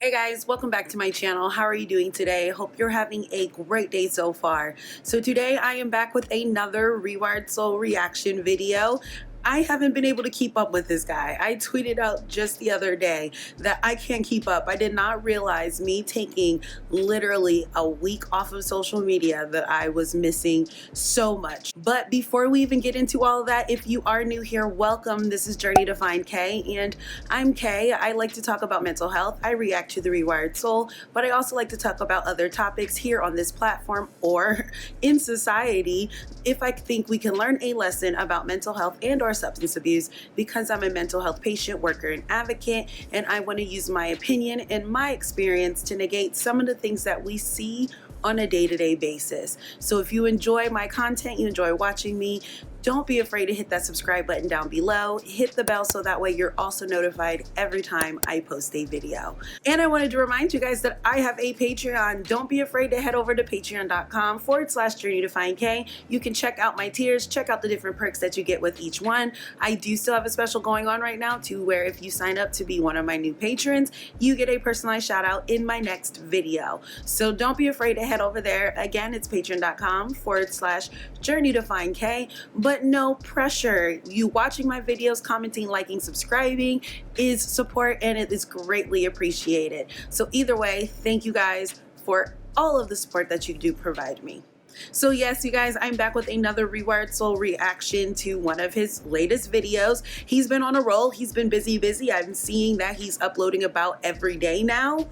Hey guys, welcome back to my channel. How are you doing today? Hope you're having a great day so far. So today I am back with another Rewired Soul reaction video. I haven't been able to keep up with this guy. I tweeted out just the other day that I can't keep up. I did not realize me taking literally a week off of social media that I was missing so much. But before we even get into all of that, if you are new here, welcome. This is Journey to Find Kay, and I'm Kay. I like to talk about mental health. I react to the Rewired Soul, but I also like to talk about other topics here on this platform or in society if I think we can learn a lesson about mental health and or substance abuse, because I'm a mental health patient, worker, and advocate, and I want to use my opinion and my experience to negate some of the things that we see on a day-to-day basis. So if you enjoy my content, you enjoy watching me, don't be afraid to hit that subscribe button down below. Hit the bell so that way you're also notified every time I post a video. And I wanted to remind you guys that I have a Patreon. Don't be afraid to head over to patreon.com/journey-to-find-Kay. You can check out my tiers, check out the different perks that you get with each one. I do still have a special going on right now too, where if you sign up to be one of my new patrons, you get a personalized shout out in my next video. So don't be afraid to head over there. Again, it's patreon.com/journey-to-find-Kay. But no pressure. You watching my videos, commenting, liking, subscribing is support, and it is greatly appreciated. So either way, thank you guys for all of the support that you do provide me. So yes, you guys, I'm back with another Rewired Soul reaction to one of his latest videos. He's been on a roll. He's been busy. I'm seeing that he's uploading about every day now.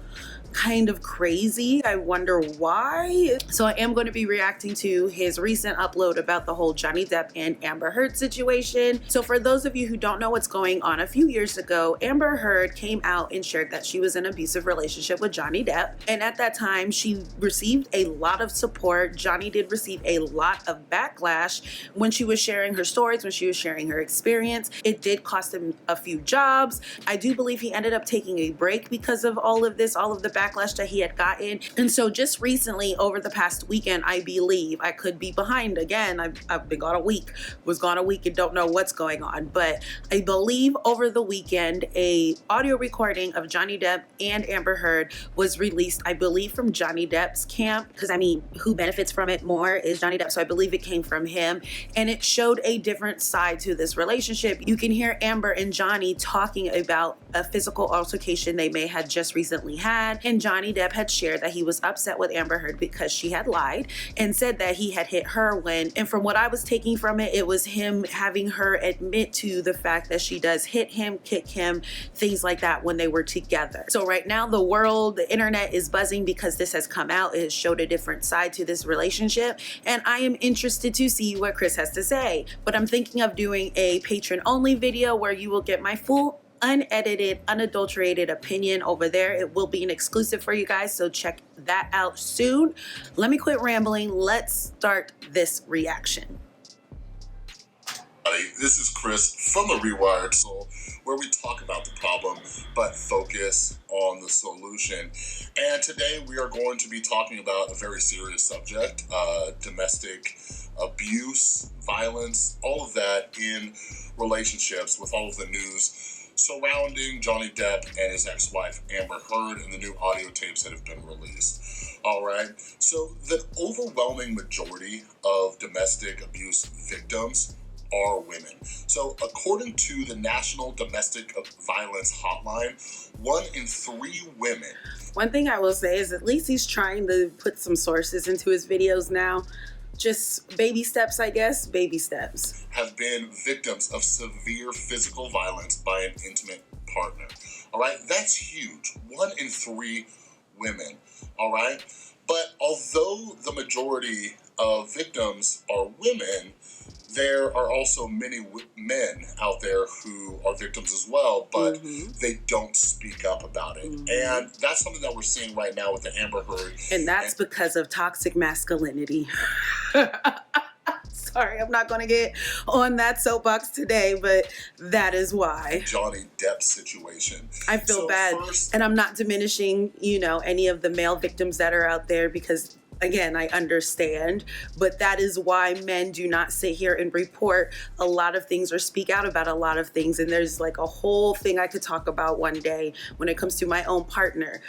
Kind of crazy. I wonder why. So I am going to be reacting to his recent upload about the whole Johnny Depp and Amber Heard situation. So for those of you who don't know what's going on, a few years ago, Amber Heard came out and shared that she was in an abusive relationship with Johnny Depp. And at that time, she received a lot of support. Johnny did receive a lot of backlash when she was sharing her stories, when she was sharing her experience. It did cost him a few jobs. I do believe he ended up taking a break because of all of this, all of the backlash that he had gotten. And so just recently, over the past weekend, I believe, I could be behind again, I've been gone a week, and don't know what's going on, but I believe over the weekend a audio recording of Johnny Depp and Amber Heard was released, I believe from Johnny Depp's camp, because I mean, who benefits from it more is Johnny Depp, so I believe it came from him, and it showed a different side to this relationship. You can hear Amber and Johnny talking about a physical altercation they may had just recently had. And Johnny Depp had shared that he was upset with Amber Heard because she had lied and said that he had hit her when, and from what I was taking from it, it was him having her admit to the fact that she does hit him, kick him, things like that when they were together. So right now the world, the internet is buzzing because this has come out. It has showed a different side to this relationship, and I am interested to see what Chris has to say. But I'm thinking of doing a patron only video where you will get my full unedited, unadulterated opinion over there. It will be an exclusive for you guys, so check that out soon. Let me quit rambling. Let's start this reaction. This is Chris from the Rewired Soul, where we talk about the problem but focus on the solution. And today we are going to be talking about a very serious subject, domestic abuse, violence, all of that in relationships, with all of the news surrounding Johnny Depp and his ex-wife Amber Heard and the new audio tapes that have been released. All right, so the overwhelming majority of domestic abuse victims are women. So according to the National Domestic Violence Hotline, 1 in 3 women. One thing I will say is at least he's trying to put some sources into his videos now. Just baby steps, I guess, baby steps. Have been victims of severe physical violence by an intimate partner. All right, that's huge. 1 in 3 women. All right, but although the majority of victims are women, there are also many men out there who are victims as well, but they don't speak up about it. And that's something that we're seeing right now with the Amber Heard. And that's because of toxic masculinity. Sorry, I'm not going to get on that soapbox today, but that is why. Johnny Depp situation. I feel bad. And I'm not diminishing, you know, any of the male victims that are out there, because again, I understand, but that is why men do not sit here and report a lot of things or speak out about a lot of things. And there's like a whole thing I could talk about one day when it comes to my own partner.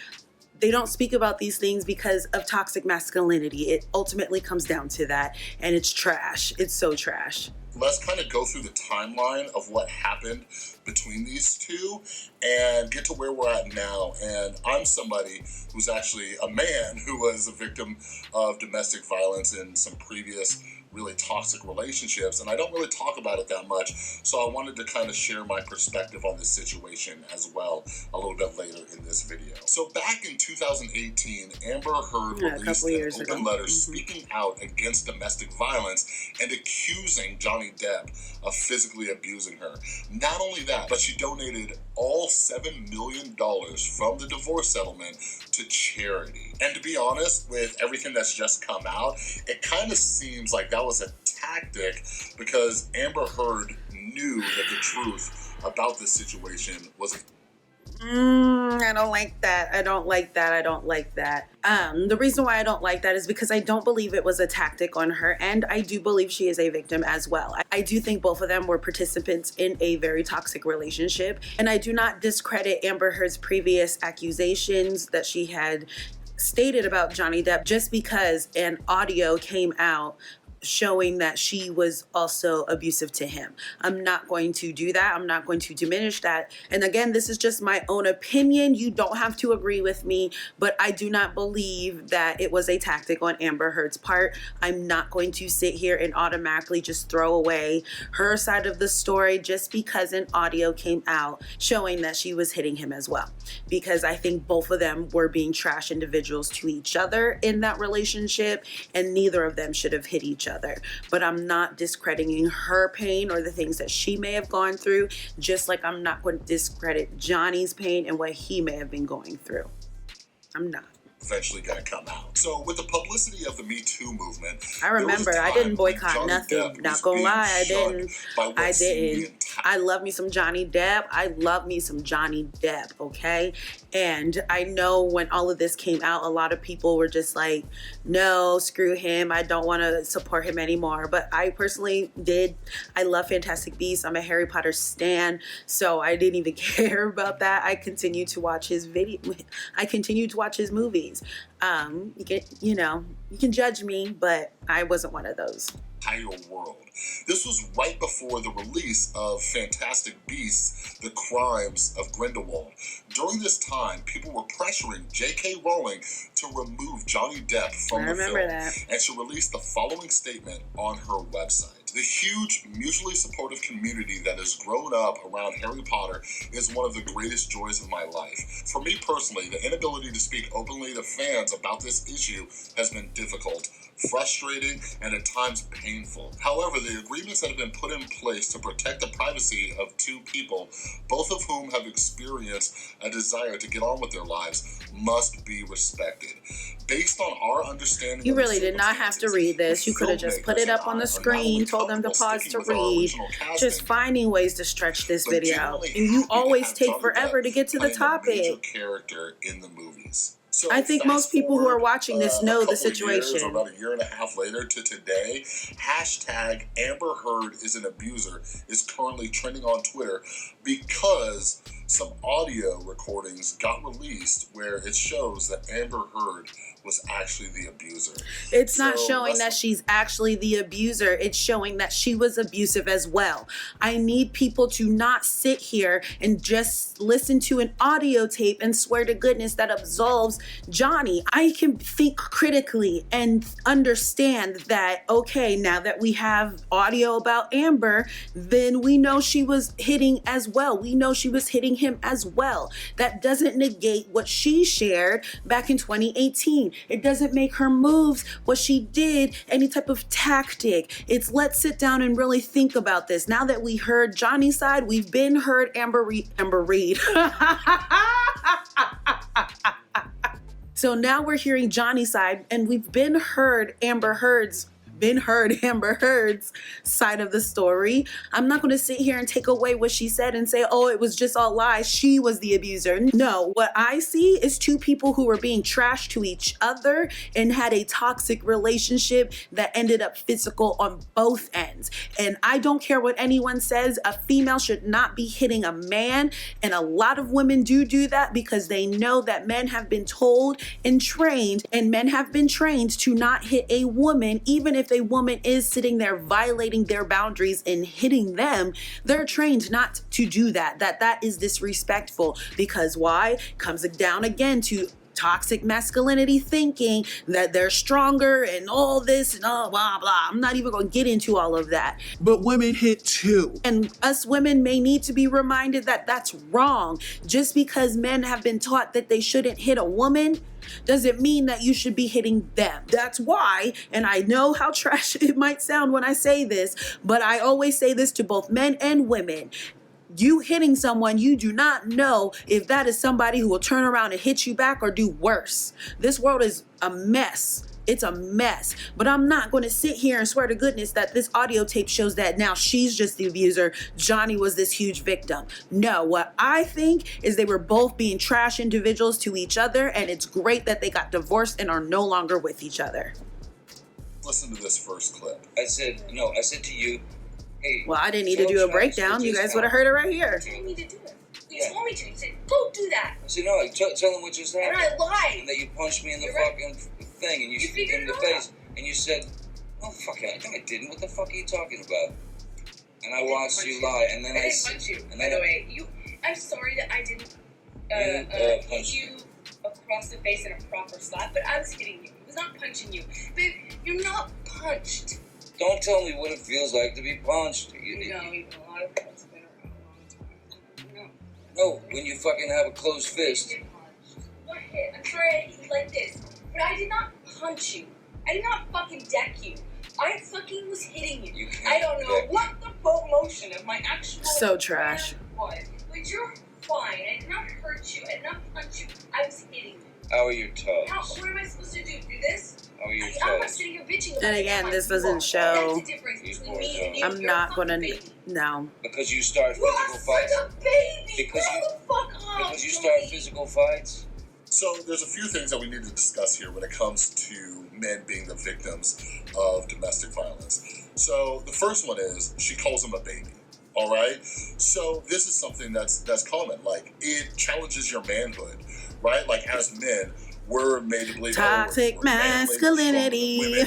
They don't speak about these things because of toxic masculinity. It ultimately comes down to that, and it's trash. It's so trash. Let's kind of go through the timeline of what happened between these two and get to where we're at now. And I'm somebody who's actually a man who was a victim of domestic violence in some previous really toxic relationships, and I don't really talk about it that much, so I wanted to kind of share my perspective on this situation as well a little bit later in this video. So back in 2018, Amber Heard released an open letter speaking out against domestic violence and accusing Johnny Depp of physically abusing her. Not only that, but she donated all $7 million from the divorce settlement to charity. And to be honest, with everything that's just come out, it kind of seems like that was a tactic because Amber Heard knew that the truth about this situation was I don't like that. I don't like that. I don't like that. The reason why I don't like that is because I don't believe it was a tactic on her end. I do believe she is a victim as well. I do think both of them were participants in a very toxic relationship. And I do not discredit Amber Heard's previous accusations that she had stated about Johnny Depp just because an audio came out showing that she was also abusive to him. I'm not going to do that. I'm not going to diminish that. And again, this is just my own opinion. You don't have to agree with me, but I do not believe that it was a tactic on Amber Heard's part. I'm not going to sit here and automatically just throw away her side of the story just because an audio came out showing that she was hitting him as well. Because I think both of them were being trash individuals to each other in that relationship, and neither of them should have hit each other. But I'm not discrediting her pain or the things that she may have gone through, just like I'm not going to discredit Johnny's pain and what he may have been going through. I'm not. Eventually going to come out. So with the publicity of the Me Too movement, I remember I didn't boycott nothing. Not gonna lie, I didn't. I love me some Johnny Depp. I love me some Johnny Depp, okay? And I know when all of this came out, a lot of people were just like, no, screw him. I don't want to support him anymore. But I personally did. I love Fantastic Beasts. I'm a Harry Potter stan, so I didn't even care about that. I continued to watch his video. I continued to watch his movies. You can judge me, but I wasn't one of those. Entire world. This was right before the release of Fantastic Beasts: The Crimes of Grindelwald. During this time, people were pressuring J.K. Rowling to remove Johnny Depp from the film, and she released the following statement on her website. The huge, mutually supportive community that has grown up around Harry Potter is one of the greatest joys of my life. For me personally, the inability to speak openly to fans about this issue has been difficult, frustrating, and at times painful. However, the agreements that have been put in place to protect the privacy of two people, both of whom have experienced a desire to get on with their lives, must be respected. Based on our understanding, you really did not have to read this. You could have just put it up on the screen, told them to pause to read, just finding ways to stretch this video out. And you always take forever to get to the topic. Character in the movies. So I think most people who are watching this know the situation. Years, about a year and a half later to today, hashtag Amber Heard is an abuser is currently trending on Twitter because some audio recordings got released where it shows that Amber Heard was actually the abuser. It's not showing that she's actually the abuser. It's showing that she was abusive as well. I need people to not sit here and just listen to an audio tape and swear to goodness that absolves Johnny. I can think critically and understand that, okay, now that we have audio about Amber, then we know she was hitting as well. We know she was hitting him as well. That doesn't negate what she shared back in 2018. It doesn't make her moves, what she did, any type of tactic. It's let's sit down and really think about this. Now that we heard Johnny's side, we've been heard Amber Reed. So now we're hearing Johnny's side, and we've been heard Amber Heard's been heard Amber Heard's side of the story. I'm not going to sit here and take away what she said and say, oh, it was just all lies. She was the abuser. No, what I see is two people who were being trashed to each other and had a toxic relationship that ended up physical on both ends. And I don't care what anyone says, a female should not be hitting a man. And a lot of women do that because they know that men have been told and trained, and men have been trained to not hit a woman, even if a woman is sitting there violating their boundaries and hitting them. They're trained not to do that. That is disrespectful. Because why? Comes down again to toxic masculinity, thinking that they're stronger and all this and all blah blah. I'm not even going to get into all of that. But women hit too. And us women may need to be reminded that that's wrong. Just because men have been taught that they shouldn't hit a woman doesn't mean that you should be hitting them. That's why, and I know how trash it might sound when I say this, but I always say this to both men and women. You hitting someone, you do not know if that is somebody who will turn around and hit you back or do worse. This world is a mess. It's a mess. But I'm not going to sit here and swear to goodness that this audio tape shows that now she's just the abuser. Johnny was this huge victim. No, what I think is they were both being trash individuals to each other, and it's great that they got divorced and are no longer with each other. Listen to this first clip. I said to you, hey. Well, I didn't need to do a breakdown. You guys would have heard it right here. I didn't need to do it. You told me to. You said, go do that. I said, no, tell them what just happened. And I lied. And that you punched me in the You're fucking thing, and you figured in the it face, out. and you said, oh, fuck it. No, I didn't. What the fuck are you talking about? And I watched you lie, and then I didn't punch you, by the way. I'm sorry that I didn't hit you across the face in a proper slap, but I was hitting you. I was not punching you. Babe, you're not punched. Don't tell me what it feels like to be punched. You've been a lot of punches been around a long time. No, when you fucking have a closed fist. What hit? I'm sorry I hit you like this, but I did not punch you. I did not fucking deck you. I fucking was hitting you. I don't know what the full motion of my actual so trash was, but you're fine. I did not hurt you. I did not punch you. I was hitting you. How are your toes? What am I supposed to do? Do this? How are your I'm not toes? sitting here bitching about And again, this doesn't show. That's the difference between me and you. I'm You're not a gonna fucking baby. no. Because you start You are physical fights? such a baby. Because Grow the fuck up. Because you start physical fights? So there's a few things that we need to discuss here when it comes to men being the victims of domestic violence. So the first one is she calls him a baby. All right. So this is something that's common. Like, it challenges your manhood, right? Like, as men, we're made to believe toxic masculinity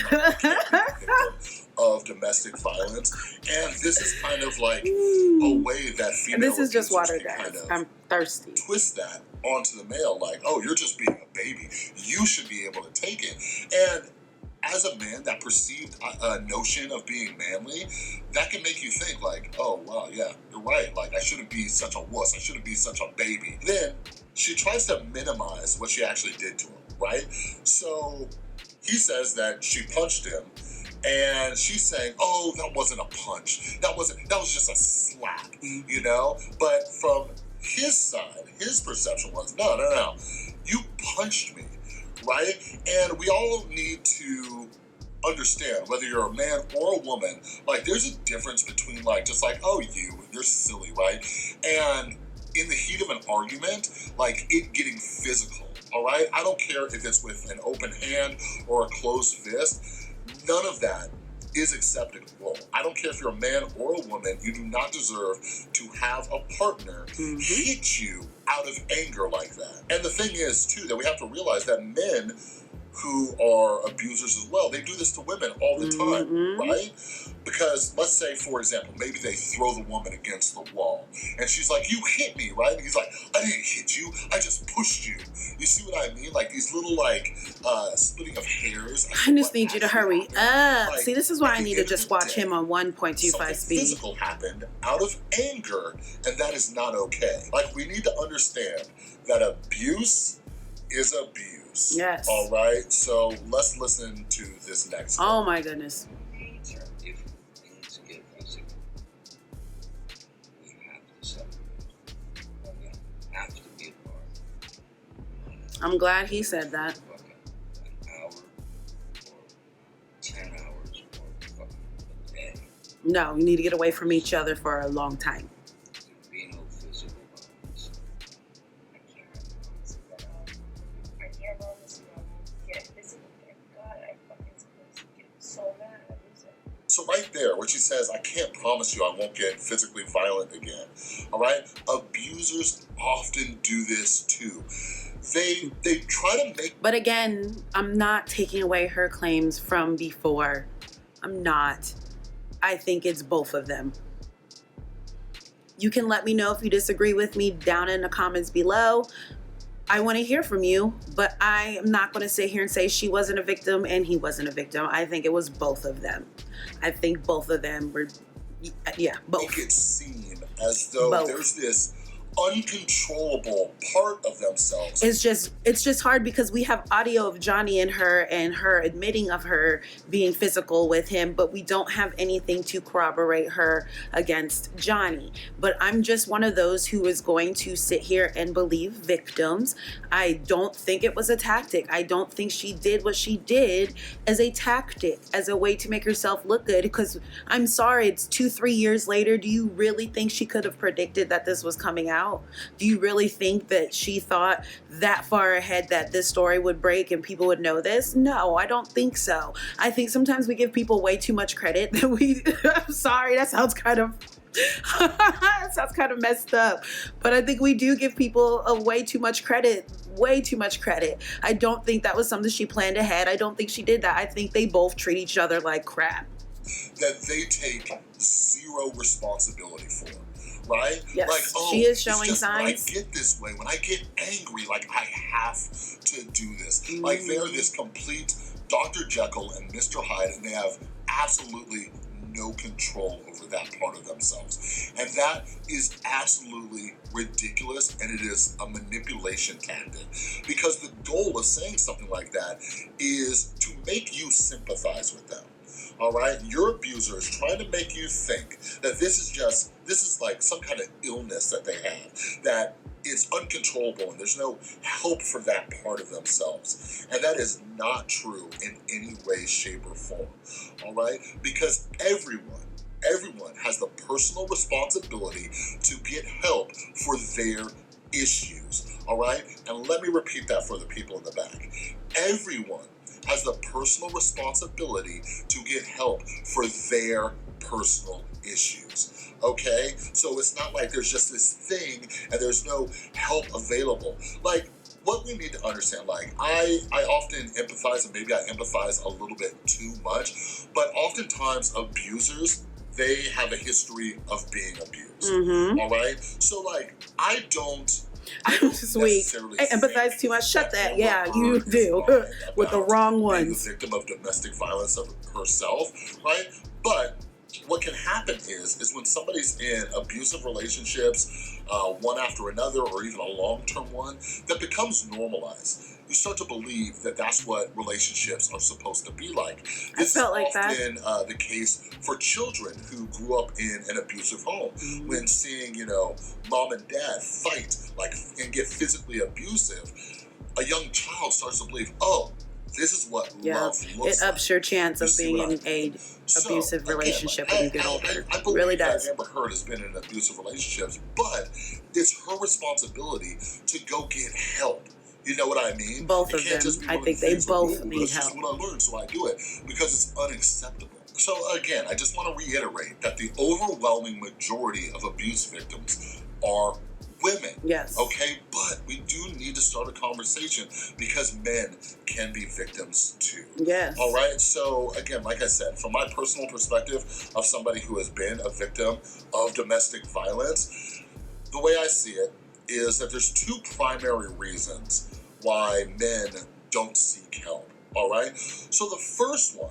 of domestic violence, and this is kind of like a way that female. This is just water, can guys. kind of I'm thirsty. twist that onto the male, like, oh, you're just being a baby. You should be able to take it. And as a man, that perceived notion of being manly, that can make you think like, oh, wow, yeah, you're right. Like, I shouldn't be such a wuss. I shouldn't be such a baby. Then she tries to minimize what she actually did to him, right? So he says that she punched him, and she's saying, oh, that wasn't a punch. That was just a slap, you know? But from his side, his perception was, no, you punched me. Right? And we all need to understand, whether you're a man or a woman, like, there's a difference between, like, just like, oh, you're silly, right? And in the heat of an argument, like, it getting physical, all right? I don't care if it's with an open hand or a closed fist. None of that is acceptable. I don't care if you're a man or a woman, you do not deserve to have a partner hit you out of anger like that. And the thing is, too, that we have to realize that men who are abusers as well, they do this to women all the time, right? Because let's say, for example, maybe they throw the woman against the wall and she's like, you hit me, right? And he's like, I didn't hit you, I just pushed you. You see what I mean? Like, these little, like, splitting of hairs. I just need you to hurry up. Like, see, this is why I need to just watch him on 1.25 something speed. physical happened out of anger, and that is not okay. Like, we need to understand that abuse is abuse. Yes. All right. So let's listen to this next. Oh my goodness. If things get physical, we have to separate. We have to be apart. I'm glad he said that. An hour or 10 hours or No, you need to get away from each other for a long time. Be no physical violence. I can't promise that I can't promise you I'll get physical. God, I fucking supposed to get so mad. I lose it. So right there, when she says, I can't promise you I won't get physically violent again, all right? Abusers often do this too. They try to make... But again, I'm not taking away her claims from before. I'm not. I think it's both of them. You can let me know if you disagree with me down in the comments below. I want to hear from you, but I am not going to sit here and say she wasn't a victim and he wasn't a victim. I think it was both of them. I think both of them were, yeah, both. Make it seem as though Both. there's this uncontrollable part of themselves. It's just hard because we have audio of Johnny and her admitting of her being physical with him, but we don't have anything to corroborate her against Johnny. But I'm just one of those who is going to sit here and believe victims. I don't think it was a tactic. I don't think she did what she did as a tactic, as a way to make herself look good, because I'm sorry, it's 2-3 years later. Do you really think she could have predicted that this was coming out? Do you really think that she thought that far ahead that this story would break and people would know this? No, I don't think so. I think sometimes we give people way too much credit that I'm sorry, that sounds kind of messed up, but I think we do give people way too much credit. I don't think that was something she planned ahead. I don't think she did that. I think they both treat each other like crap. That they take zero responsibility for. Right? Yes, like, she is showing signs. When I get this way, when I get angry, like I have to do this. Like they're this complete Dr. Jekyll and Mr. Hyde, and they have absolutely no control over that part of themselves. And that is absolutely ridiculous, and it is a manipulation tactic. Because the goal of saying something like that is to make you sympathize with them. All right, your abuser is trying to make you think that this is like some kind of illness that they have, that it's uncontrollable and there's no help for that part of themselves. And that is not true in any way, shape, or form. All right, because everyone has the personal responsibility to get help for their issues. All right, and let me repeat that for the people in the back. Everyone has the personal responsibility to get help for their personal issues. Okay? So it's not like there's just this thing and there's no help available. Like, what we need to understand, like, I often empathize, and maybe I empathize a little bit too much, but oftentimes abusers, they have a history of being abused. All right? So, like, I don't Sweet. I empathize too much. Shut that. Yeah, you do. With the wrong ones. Being a victim of domestic violence of herself, right? But what can happen is when somebody's in abusive relationships, one after another, or even a long-term one, that becomes normalized. You start to believe that that's what relationships are supposed to be like. This is often the case for children who grew up in an abusive home. When seeing, mom and dad fight, and get physically abusive, a young child starts to believe, oh, this is what love looks like. It ups your chance of being in an abusive relationship when you get older. I believe really does. that Amber Heard has been in abusive relationships, but it's her responsibility to go get help. You know what I mean? Both of them. I think they both need help. This is what I learned, so I do it, because it's unacceptable. So again, I just want to reiterate that the overwhelming majority of abuse victims are women. Yes. Okay, but we do need to start a conversation because men can be victims too. Yes. All right. So again, like I said, from my personal perspective of somebody who has been a victim of domestic violence, the way I see it is that there's two primary reasons why men don't seek help. All right. So the first one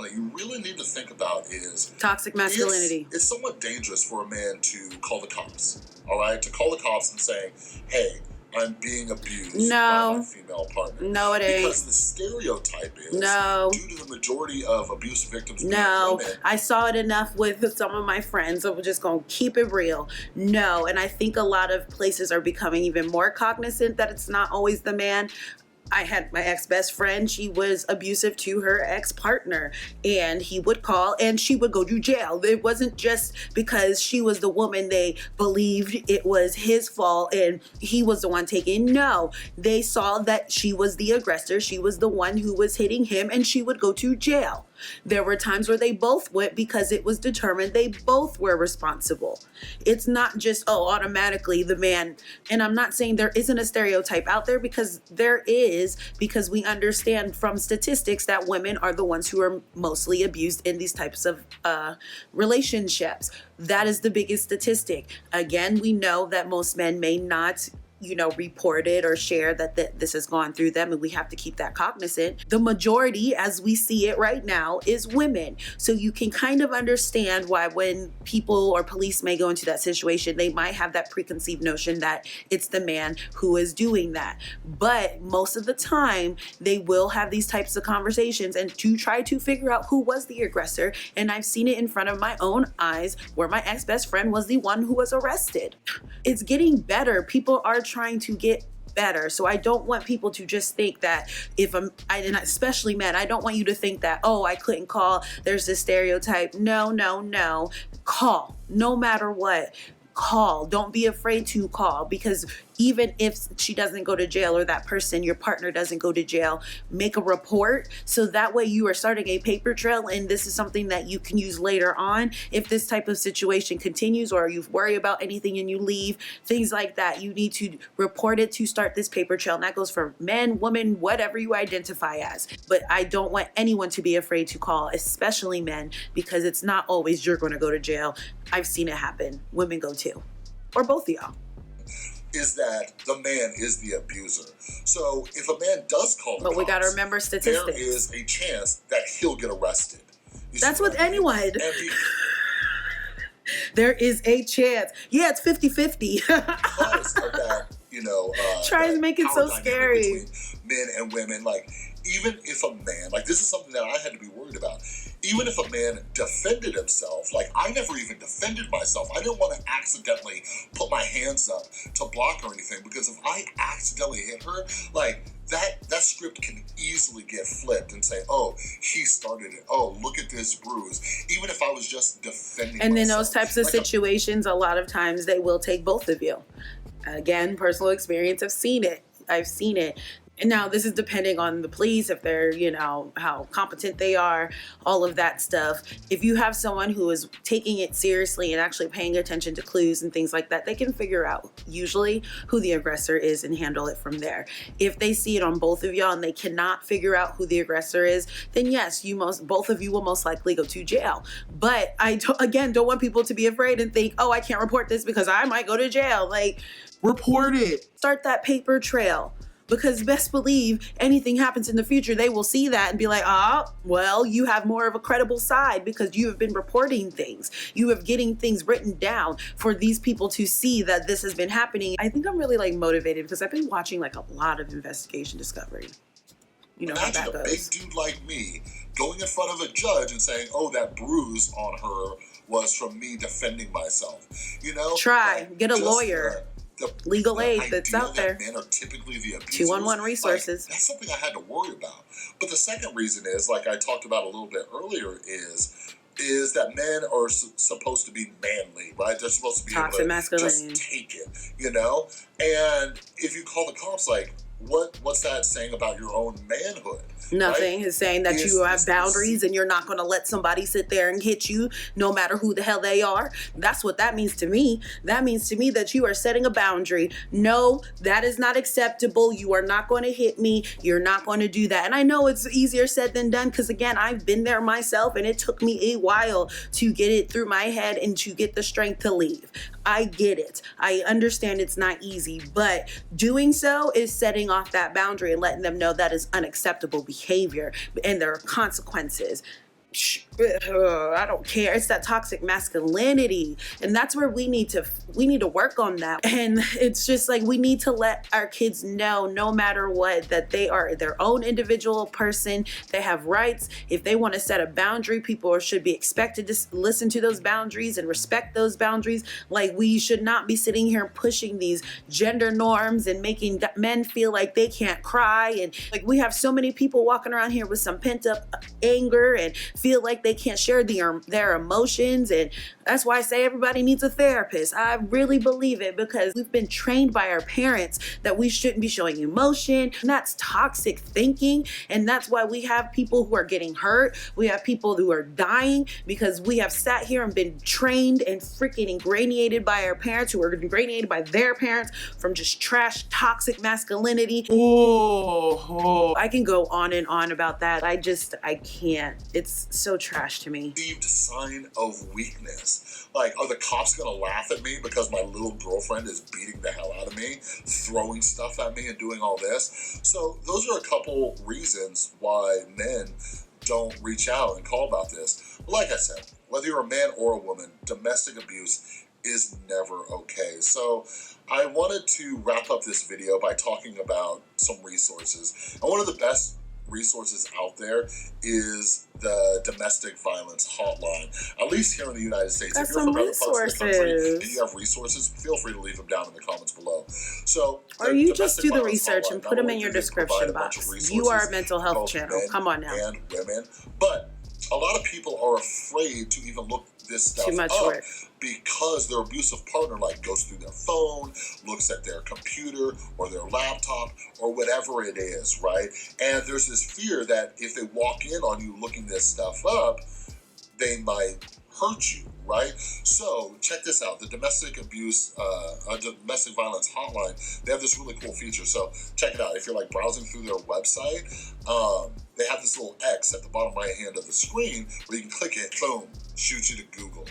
that you really need to think about is toxic masculinity. It's somewhat dangerous for a man to call the cops. All right, to call the cops and say, "Hey, I'm being abused by my female partner." No, it ain't. Because the stereotype is due to the majority of abuse victims. No, women. I saw it enough with some of my friends. So we're just gonna keep it real. No, and I think a lot of places are becoming even more cognizant that it's not always the man. I had my ex-best friend, she was abusive to her ex-partner, and he would call and she would go to jail. It wasn't just because she was the woman they believed it was his fault and he was the one taking. No, they saw that she was the aggressor. She was the one who was hitting him, and she would go to jail. There were times where they both went because it was determined they both were responsible. It's not just, automatically the man. And I'm not saying there isn't a stereotype out there, because there is, because we understand from statistics that women are the ones who are mostly abused in these types of relationships. That is the biggest statistic. Again, we know that most men may not report it or share that this has gone through them, and we have to keep that cognizant. The majority, as we see it right now, is women. So you can kind of understand why when people or police may go into that situation, they might have that preconceived notion that it's the man who is doing that. But most of the time, they will have these types of conversations and to try to figure out who was the aggressor. And I've seen it in front of my own eyes where my ex-best friend was the one who was arrested. It's getting better. People are trying to get better. So I don't want people to just think that and especially men, I don't want you to think that, I couldn't call, there's this stereotype. No. Call. No matter what. Call. Don't be afraid to call, because even if she doesn't go to jail or that person, your partner doesn't go to jail, make a report. So that way you are starting a paper trail, and this is something that you can use later on. If this type of situation continues or you worry about anything and you leave, things like that, you need to report it to start this paper trail. And that goes for men, women, whatever you identify as. But I don't want anyone to be afraid to call, especially men, because it's not always you're going to go to jail. I've seen it happen. Women go too. Or both of y'all. Is that the man is the abuser. So if a man does call the cops, we got to remember statistics. There is a chance that he'll get arrested. That's with anyone. There is a chance. Yeah, it's 50-50. Because of that, try to make it so scary. Men and women, even if a man, this is something that I had to be worried about. Even if a man defended himself, I never even defended myself. I didn't want to accidentally put my hands up to block or anything, because if I accidentally hit her, that script can easily get flipped and say, he started it. Look at this bruise. Even if I was just defending and myself. in those types of situations, a lot of times they will take both of you. Again, personal experience, I've seen it. And now this is depending on the police, if they're, how competent they are, all of that stuff. If you have someone who is taking it seriously and actually paying attention to clues and things like that, they can figure out usually who the aggressor is and handle it from there. If they see it on both of y'all and they cannot figure out who the aggressor is, then yes, both of you will most likely go to jail. But I don't want people to be afraid and think, I can't report this because I might go to jail. Report it. Start that paper trail. Because best believe anything happens in the future, they will see that and be like, you have more of a credible side because you have been reporting things. You have getting things written down for these people to see that this has been happening. I think I'm really motivated because I've been watching a lot of investigation discovery. You know how that goes. Imagine a big dude like me going in front of a judge and saying, that bruise on her was from me defending myself. Get a lawyer. Legal aid that's out there. Men are typically the abusers. 211 resources. That's something I had to worry about. But the second reason is, I talked about a little bit earlier, is that men are supposed to be manly, right? They're supposed to be toxic able to masculinity. just take it, And if you call the cops, what's that saying about your own manhood? Nothing. Right? Is saying that you have boundaries and you're not going to let somebody sit there and hit you no matter who the hell they are. That's what that means to me. That means to me that you are setting a boundary. No, that is not acceptable. You are not going to hit me. You're not going to do that. And I know it's easier said than done because, again, I've been there myself and it took me a while to get it through my head and to get the strength to leave. I get it. I understand it's not easy, but doing so is setting off that boundary and letting them know that is unacceptable behavior and there are consequences. I don't care. It's that toxic masculinity, and that's where we need to work on that. And it's just like we need to let our kids know, no matter what, that they are their own individual person. They have rights. If they want to set a boundary, people should be expected to listen to those boundaries and respect those boundaries. Like, we should not be sitting here pushing these gender norms and making men feel like they can't cry. And like, we have so many people walking around here with some pent up anger and feel like they can't share their emotions. And that's why I say everybody needs a therapist. I really believe it, because we've been trained by our parents that we shouldn't be showing emotion, and that's toxic thinking. And that's why we have people who are getting hurt. We have people who are dying because we have sat here and been trained and freaking ingratiated by our parents, who are ingratiated by their parents, from just trash, toxic masculinity. Oh. I can go on and on about that. I can't. It's so trash to me. Perceived sign of weakness. Like, are the cops gonna laugh at me because my little girlfriend is beating the hell out of me, throwing stuff at me and doing all this? So those are a couple reasons why men don't reach out and call about this. But like I said, whether you're a man or a woman, domestic abuse is never okay. So I wanted to wrap up this video by talking about some resources. And one of the best resources out there is the Domestic Violence Hotline, at least here in the United States. Got if you're from other parts of the country resources. and you have resources, feel free to leave them down in the comments below. So, Or the you just Domestic do the Violence research Hotline and not put them only in your do they description provide a bunch box. of You are a resources mental for health both channel. men Come on now. and women, but a lot of people are afraid to even look this stuff Too much up work. because their abusive partner like goes through their phone, looks at their computer or their laptop or whatever it is, right? And there's this fear that if they walk in on you looking this stuff up, they might hurt you, right? So check this out, the domestic violence hotline, they have this really cool feature. So check it out. If you're like browsing through their website, they have this little X at the bottom right hand of the screen where you can click it, boom, shoot you to Google.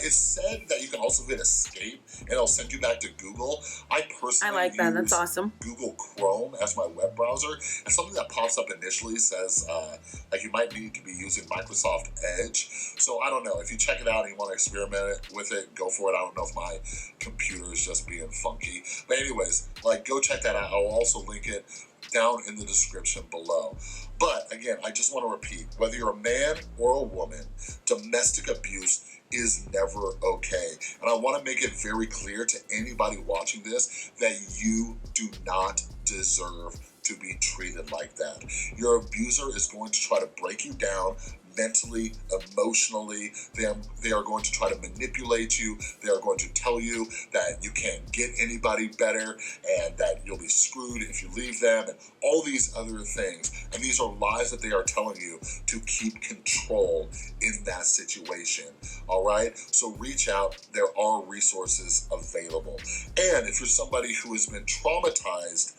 It's said that you can also hit escape and it'll send you back to Google. I personally I like that. That's use awesome. Google Chrome as my web browser, and something that pops up initially says like you might need to be using Microsoft Edge. So I don't know, if you check it out and you want to experiment with it, go for it. I don't know if my computer is just being funky, but anyways, like, go check that out. I'll also link it down in the description below. But again, I just want to repeat, whether you're a man or a woman, domestic abuse is never okay. And I want to make it very clear to anybody watching this that you do not deserve to be treated like that. Your abuser is going to try to break you down mentally, emotionally. They are going to try to manipulate you. They are going to tell you that you can't get anybody better and that you'll be screwed if you leave them and all these other things. And these are lies that they are telling you to keep control in that situation. All right? So reach out. There are resources available. And if you're somebody who has been traumatized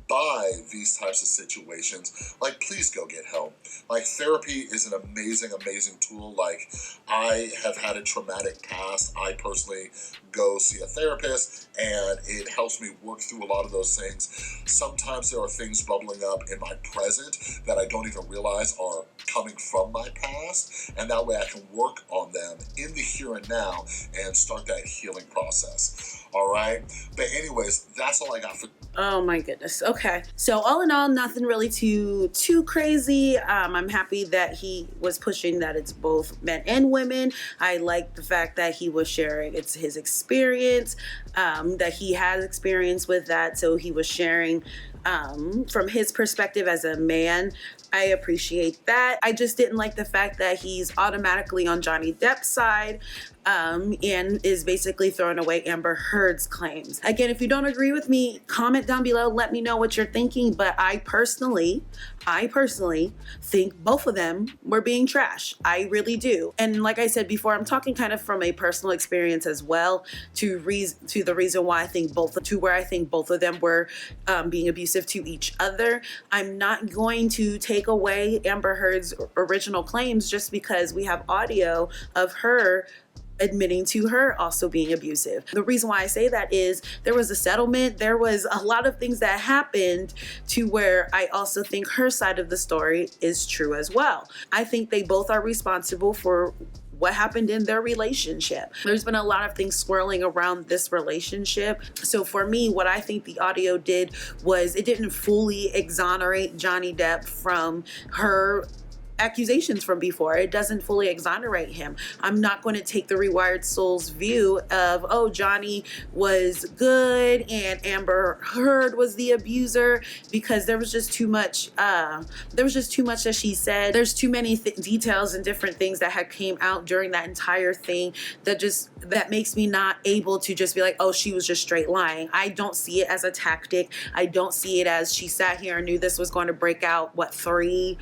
by these types of situations, like, please go get help. Like, therapy is an amazing, amazing tool. Like, I have had a traumatic past. I personally go see a therapist and it helps me work through a lot of those things. Sometimes there are things bubbling up in my present that I don't even realize are coming from my past, and that way I can work on them in the here and now and start that healing process. All right? But anyways, that's all I got for. Oh my goodness. Okay. So all in all, nothing really too crazy. I'm happy that he was pushing that it's both men and women. I like the fact that he was sharing it's his experience, that he has experience with that. So he was sharing from his perspective as a man. I appreciate that. I just didn't like the fact that he's automatically on Johnny Depp's side, and is basically throwing away Amber Heard's claims. Again, if you don't agree with me, comment down below, let me know what you're thinking. But I personally think both of them were being trash. I really do. And like I said before, I'm talking kind of from a personal experience as well to the reason why I think both of them were being abusive to each other. I'm not going to take away Amber Heard's original claims just because we have audio of her admitting to her also being abusive. The reason why I say that is there was a settlement. There was a lot of things that happened to where I also think her side of the story is true as well. I think they both are responsible for what happened in their relationship. There's been a lot of things swirling around this relationship. So for me, what I think the audio did was it didn't fully exonerate Johnny Depp from her accusations from before. It doesn't fully exonerate him. I'm not going to take the Rewired Soul's view of, oh, Johnny was good and Amber Heard was the abuser, because there was just too much that she said. There's too many details and different things that had came out during that entire thing that makes me not able to just be like, oh, she was just straight lying. I don't see it as a tactic. I don't see it as she sat here and knew this was going to break out, 3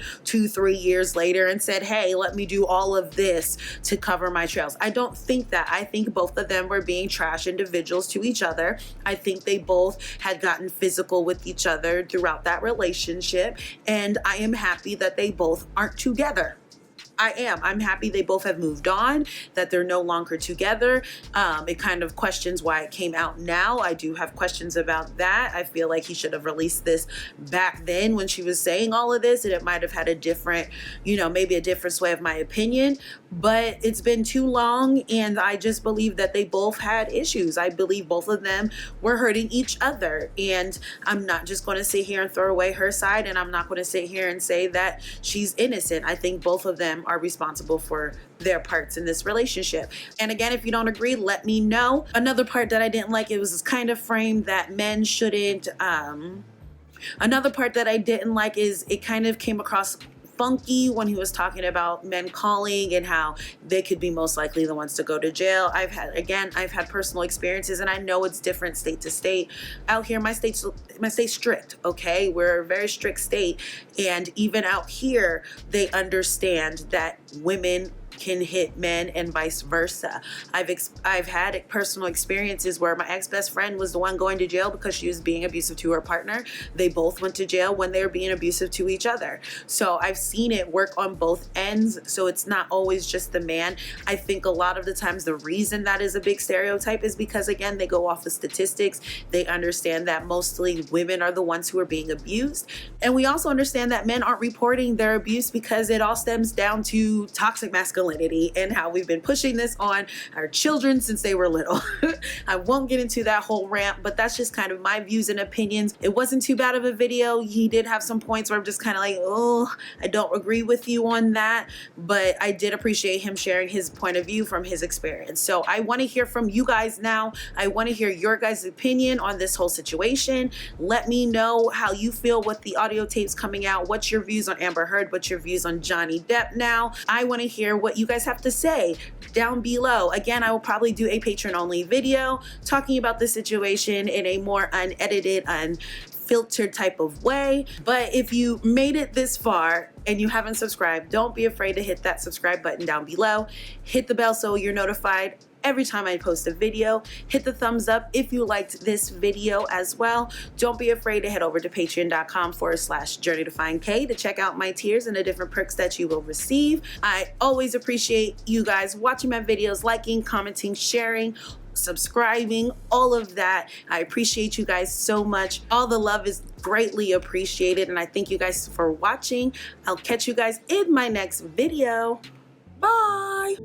years later and said, hey, let me do all of this to cover my trails. I don't think that. I think both of them were being trash individuals to each other. I think they both had gotten physical with each other throughout that relationship, and I am happy that they both aren't together. I'm happy they both have moved on, that they're no longer together. It kind of questions why it came out now. I do have questions about that. I feel like he should have released this back then when she was saying all of this, and it might have had a different, maybe a different sway of my opinion. But it's been too long, and I just believe that they both had issues. I believe both of them were hurting each other, and I'm not just going to sit here and throw away her side, and I'm not going to sit here and say that she's innocent. I think both of them are responsible for their parts in this relationship. And again, if you don't agree, let me know. Another part that I didn't like, it was this kind of frame that men shouldn't, another part that I didn't like is it kind of came across funky when he was talking about men calling and how they could be most likely the ones to go to jail. I've had personal experiences, and I know it's different state to state. Out here, my state's strict, okay? We're a very strict state, and even out here, they understand that women can hit men and vice versa. I've had personal experiences where my ex-best friend was the one going to jail because she was being abusive to her partner. They both went to jail when they were being abusive to each other. So I've seen it work on both ends. So it's not always just the man. I think a lot of the times the reason that is a big stereotype is because, again, they go off of statistics. They understand that mostly women are the ones who are being abused. And we also understand that men aren't reporting their abuse because it all stems down to toxic masculinity and how we've been pushing this on our children since they were little. I won't get into that whole rant, but that's just kind of my views and opinions. It wasn't too bad of a video. He did have some points where I'm just kind of like, oh, I don't agree with you on that, but I did appreciate him sharing his point of view from his experience. So I want to hear from you guys now. I want to hear your guys' opinion on this whole situation. Let me know how you feel with the audio tapes coming out. What's your views on Amber Heard? What's your views on Johnny Depp now? I want to hear what you guys have to say down below. Again, I will probably do a patron-only video talking about the situation in a more unedited, unfiltered type of way. But if you made it this far and you haven't subscribed, don't be afraid to hit that subscribe button down below. Hit the bell so you're notified every time I post a video. Hit the thumbs up if you liked this video as well. Don't be afraid to head over to patreon.com/Journey to Find K to check out my tiers and the different perks that you will receive. I always appreciate you guys watching my videos, liking, commenting, sharing, subscribing, all of that. I appreciate you guys so much. All the love is greatly appreciated, and I thank you guys for watching. I'll catch you guys in my next video. Bye.